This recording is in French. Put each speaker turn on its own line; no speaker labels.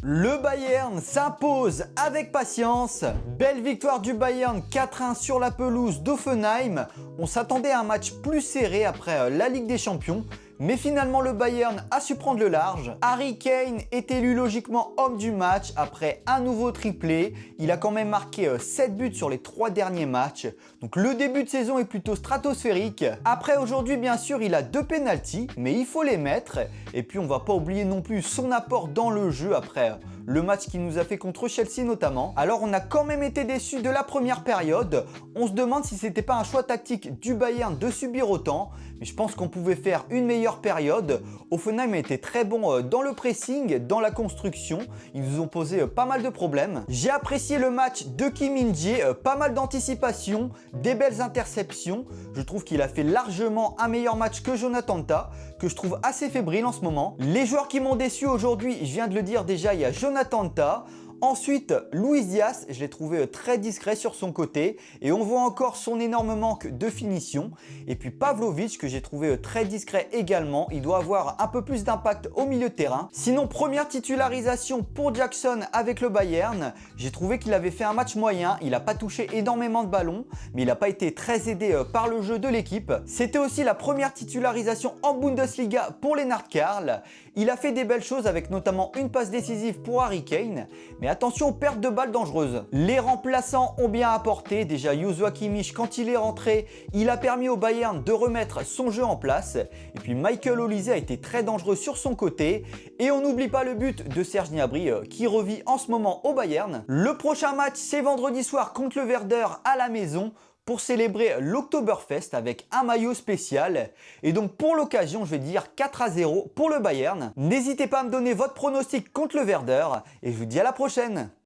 Le Bayern s'impose avec patience. Belle victoire du Bayern 4-1 sur la pelouse d'Hoffenheim. On s'attendait à un match plus serré après la Ligue des Champions. Mais finalement le Bayern a su prendre le large. Harry Kane est élu logiquement homme du match après un nouveau triplé. Il a quand même marqué 7 buts sur les 3 derniers matchs. Donc le début de saison est plutôt stratosphérique. Après aujourd'hui bien sûr il a 2 pénaltys, mais il faut les mettre. Et puis on va pas oublier non plus son apport dans le jeu après le match qu'il nous a fait contre Chelsea notamment. Alors on a quand même été déçus de la première période. On se demande si c'était pas un choix tactique du Bayern de subir autant. Mais je pense qu'on pouvait faire une meilleure période. Hoffenheim a été très bon dans le pressing, dans la construction. Ils nous ont posé pas mal de problèmes. J'ai apprécié le match de Kim Min-jae, pas mal d'anticipation, des belles interceptions. Je trouve qu'il a fait largement un meilleur match que Jonathan Tah, que je trouve assez fébrile en ce moment. Les joueurs qui m'ont déçu aujourd'hui, je viens de le dire déjà, il y a Jonathan Tah. Ensuite, Luis Diaz, je l'ai trouvé très discret sur son côté et on voit encore son énorme manque de finition. Et puis Pavlovic que j'ai trouvé très discret également, il doit avoir un peu plus d'impact au milieu de terrain. Sinon, première titularisation pour Jackson avec le Bayern, j'ai trouvé qu'il avait fait un match moyen, il n'a pas touché énormément de ballons, mais il n'a pas été très aidé par le jeu de l'équipe. C'était aussi la première titularisation en Bundesliga pour Lennart Karl. Il a fait des belles choses avec notamment une passe décisive pour Harry Kane, mais attention aux pertes de balles dangereuses. Les remplaçants ont bien apporté. Déjà Joshua Kimmich, quand il est rentré, il a permis au Bayern de remettre son jeu en place. Et puis Michael Olise a été très dangereux sur son côté. Et on n'oublie pas le but de Serge Gnabry qui revit en ce moment au Bayern. Le prochain match, c'est vendredi soir contre le Werder à la maison, pour célébrer l'Oktoberfest avec un maillot spécial. Et donc pour l'occasion, je vais dire 4-0 pour le Bayern. N'hésitez pas à me donner votre pronostic contre le Werder et je vous dis à la prochaine.